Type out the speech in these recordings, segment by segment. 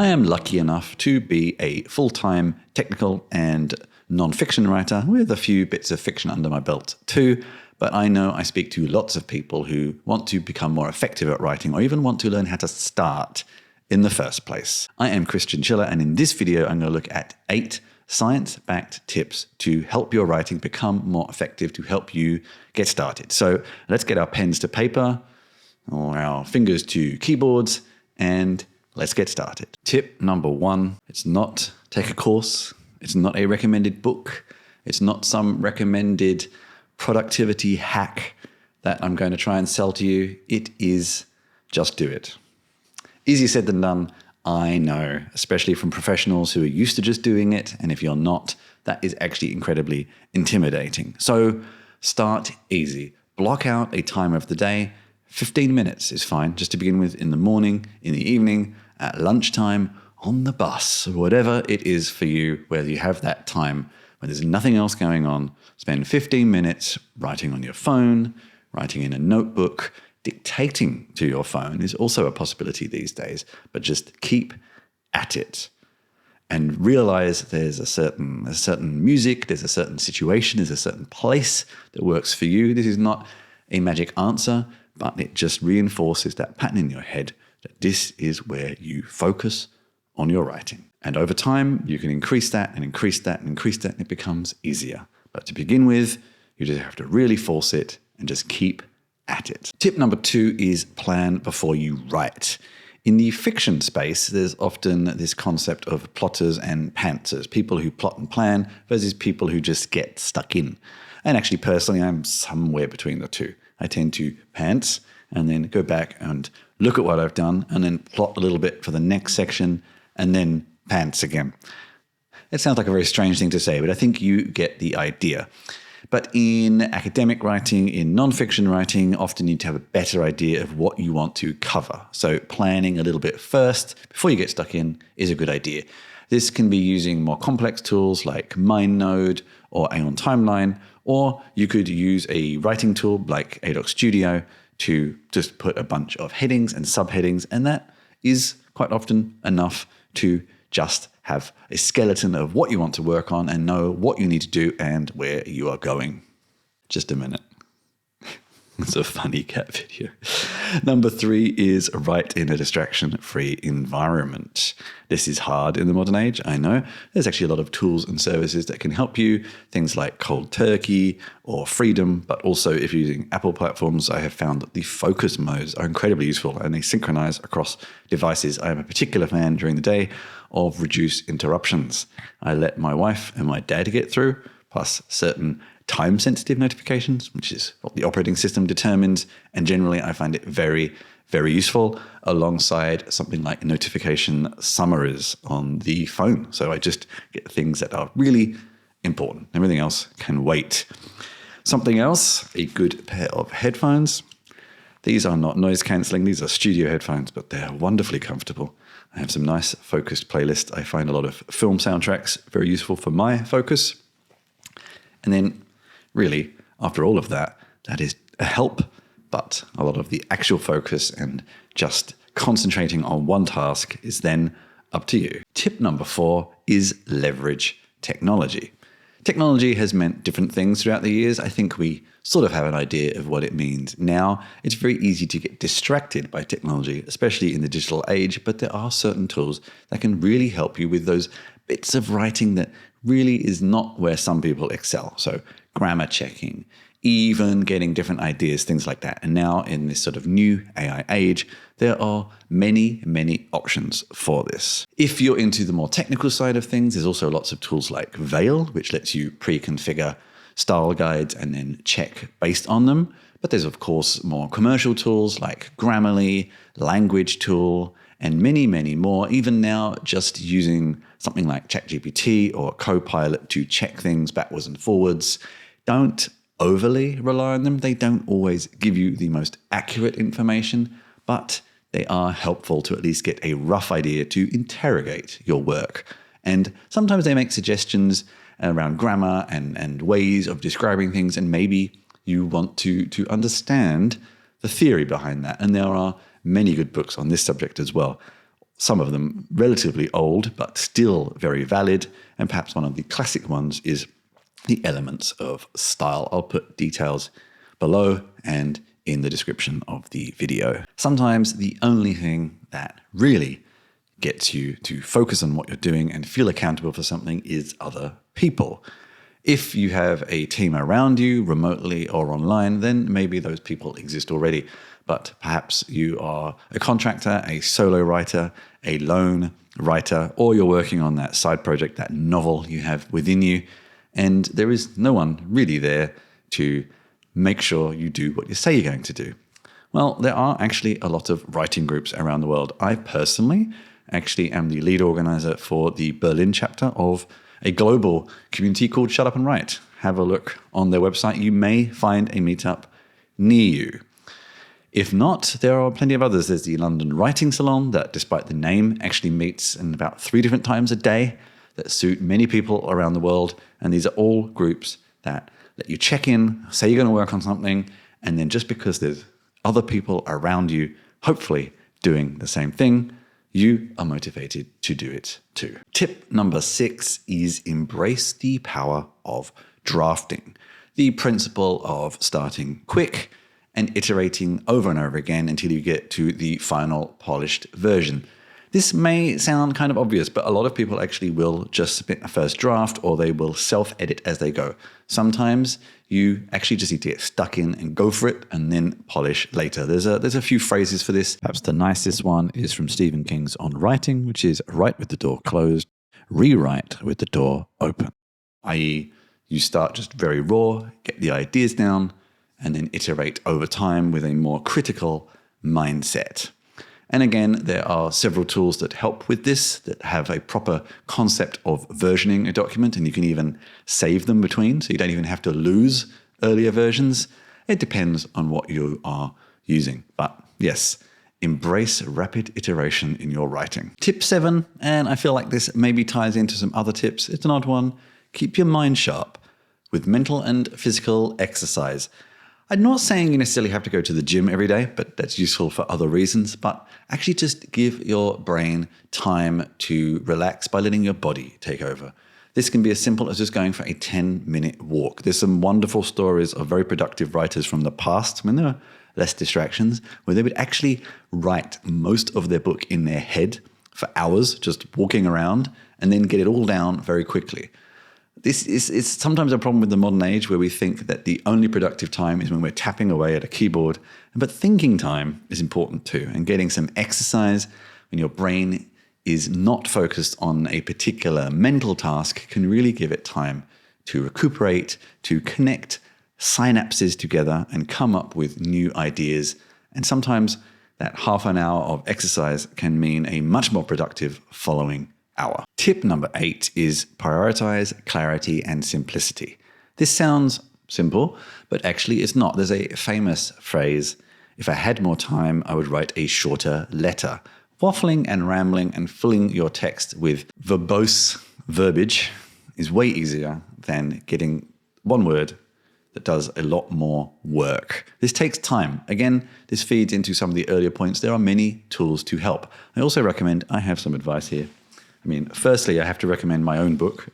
I am lucky enough to be a full-time technical and non-fiction writer with a few bits of fiction under my belt too, but I know I speak to lots of people who want to become more effective at writing or even want to learn how to start in the first place. I am Chris Chinchilla, and in this video I'm going to look at 8 science-backed tips to help your writing become more effective, to help you get started. So let's get our pens to paper or our fingers to keyboards and let's get started. Tip number 1, it's not take a course, it's not a recommended book, it's not some recommended productivity hack that I'm going to try and sell to you. It is just do it. Easier said than done, I know, especially from professionals who are used to just doing it, and if you're not, that is actually incredibly intimidating. So start easy. Block out a time of the day. 15 minutes is fine, just to begin with, in the morning, in the evening, at lunchtime, on the bus, whatever it is for you, whether you have that time when there's nothing else going on. Spend 15 minutes writing on your phone, writing in a notebook. Dictating to your phone is also a possibility these days, but just keep at it and realize there's a certain music, there's a certain situation, there's a certain place that works for you. This is not a magic answer, but it just reinforces that pattern in your head that this is where you focus on your writing. And over time, you can increase that and increase that and increase that, and it becomes easier. But to begin with, you just have to really force it and just keep at it. Tip number 2 is plan before you write. In the fiction space, there's often this concept of plotters and pantsers, people who plot and plan versus people who just get stuck in. And actually, personally, I'm somewhere between the two. I tend to pants and then go back and look at what I've done and then plot a little bit for the next section and then pants again. It sounds like a very strange thing to say, but I think you get the idea. But in academic writing, in nonfiction writing, often you need to have a better idea of what you want to cover. So planning a little bit first before you get stuck in is a good idea. This can be using more complex tools like MindNode or Aeon Timeline, or you could use a writing tool like Adoc Studio to just put a bunch of headings and subheadings, and that is quite often enough to just have a skeleton of what you want to work on and know what you need to do and where you are going. Just a minute. It's a funny cat video. Number 3 is write in a distraction-free environment. This is hard in the modern age, I know. There's actually a lot of tools and services that can help you, things like Cold Turkey or Freedom, but also if you're using Apple platforms, I have found that the focus modes are incredibly useful and they synchronize across devices. I am a particular fan during the day of reduce interruptions. I let my wife and my dad get through, plus certain time-sensitive notifications, which is what the operating system determines. And generally, I find it very, very useful alongside something like notification summaries on the phone. So I just get things that are really important. Everything else can wait. Something else, a good pair of headphones. These are not noise cancelling. These are studio headphones, but they're wonderfully comfortable. I have some nice focused playlists. I find a lot of film soundtracks very useful for my focus. And then really, after all of that, that is a help, but a lot of the actual focus and just concentrating on one task is then up to you. Tip number 4 is leverage technology. Technology has meant different things throughout the years. I think we sort of have an idea of what it means now. It's very easy to get distracted by technology, especially in the digital age, but there are certain tools that can really help you with those bits of writing that really is not where some people excel. So grammar checking, even getting different ideas, things like that. And now in this sort of new AI age, there are many, many options for this. If you're into the more technical side of things, there's also lots of tools like Veil, which lets you pre-configure style guides and then check based on them. But there's, of course, more commercial tools like Grammarly, Language Tool, and many, many more. Even now, just using something like ChatGPT or Copilot to check things backwards and forwards. Don't overly rely on them. They don't always give you the most accurate information, but they are helpful to at least get a rough idea to interrogate your work. And sometimes they make suggestions around grammar and ways of describing things, and maybe you want to understand the theory behind that. And there are many good books on this subject as well. some of them relatively old, but still very valid. And perhaps one of the classic ones is the elements of style. I'll put details below and in the description of the video. Sometimes the only thing that really gets you to focus on what you're doing and feel accountable for something is other people. If you have a team around you, remotely or online, then maybe those people exist already. But perhaps you are a contractor, a solo writer, a lone writer, or you're working on that side project, that novel you have within you, and there is no one really there to make sure you do what you say you're going to do. Well, there are actually a lot of writing groups around the world. I personally actually am the lead organizer for the Berlin chapter of a global community called Shut Up and Write. Have a look on their website. You may find a meetup near you. If not, there are plenty of others. There's the London Writing Salon that, despite the name, actually meets in about 3 different times a day that suit many people around the world. And these are all groups that let you check in, say you're going to work on something, and then just because there's other people around you, hopefully doing the same thing, you are motivated to do it too. Tip number 6 is embrace the power of drafting. The principle of starting quick and iterating over and over again until you get to the final polished version. This may sound kind of obvious, but a lot of people actually will just submit a first draft or they will self-edit as they go. Sometimes you actually just need to get stuck in and go for it and then polish later. There's a few phrases for this. Perhaps the nicest one is from Stephen King's On Writing, which is write with the door closed, rewrite with the door open. I.e., you start just very raw, get the ideas down, and then iterate over time with a more critical mindset. And again, there are several tools that help with this, that have a proper concept of versioning a document, and you can even save them between, so you don't even have to lose earlier versions. It depends on what you are using. But yes, embrace rapid iteration in your writing. Tip 7, and I feel like this maybe ties into some other tips. It's an odd one. Keep your mind sharp with mental and physical exercise. I'm not saying you necessarily have to go to the gym every day, but that's useful for other reasons. But actually just give your brain time to relax by letting your body take over. This can be as simple as just going for a 10-minute walk. There's some wonderful stories of very productive writers from the past, when there were less distractions, where they would actually write most of their book in their head for hours, just walking around, and then get it all down very quickly. This is sometimes a problem with the modern age where we think that the only productive time is when we're tapping away at a keyboard. But thinking time is important too, and getting some exercise when your brain is not focused on a particular mental task can really give it time to recuperate, to connect synapses together and come up with new ideas. And sometimes that half an hour of exercise can mean a much more productive following hour. Tip number 8 is prioritize clarity and simplicity. This sounds simple, but actually it's not. There's a famous phrase, if I had more time, I would write a shorter letter. Waffling and rambling and filling your text with verbose verbiage is way easier than getting one word that does a lot more work. This takes time. Again, this feeds into some of the earlier points. There are many tools to help. I also recommend, I have some advice here. I mean, firstly, I have to recommend my own book.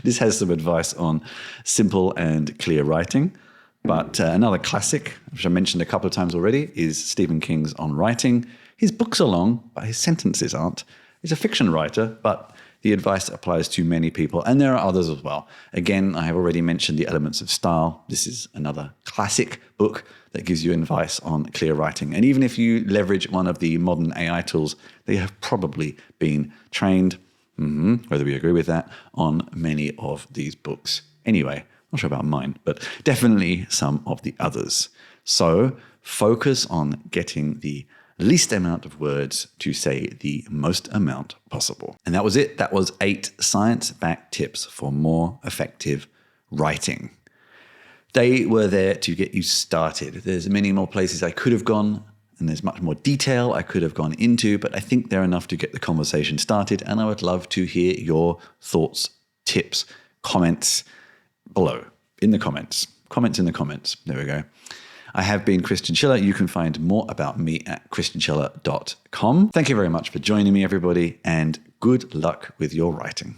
This has some advice on simple and clear writing. But another classic, which I mentioned a couple of times already, is Stephen King's On Writing. His books are long, but his sentences aren't. He's a fiction writer, but the advice applies to many people, and there are others as well. Again, I have already mentioned The Elements of Style. This is another classic book that gives you advice on clear writing. And even if you leverage one of the modern AI tools, they have probably been trained, whether we agree with that, on many of these books. Anyway, not sure about mine, but definitely some of the others. So focus on getting the least amount of words to say the most amount possible. And that was it. That was 8 science-backed tips for more effective writing. They were there to get you started. There's many more places I could have gone, and there's much more detail I could have gone into, but I think they're enough to get the conversation started, and I would love to hear your thoughts, tips, comments below, in the comments. Comments in the comments. There we go. I have been Christian Schiller. You can find more about me at christianschiller.com. Thank you very much for joining me, everybody, and good luck with your writing.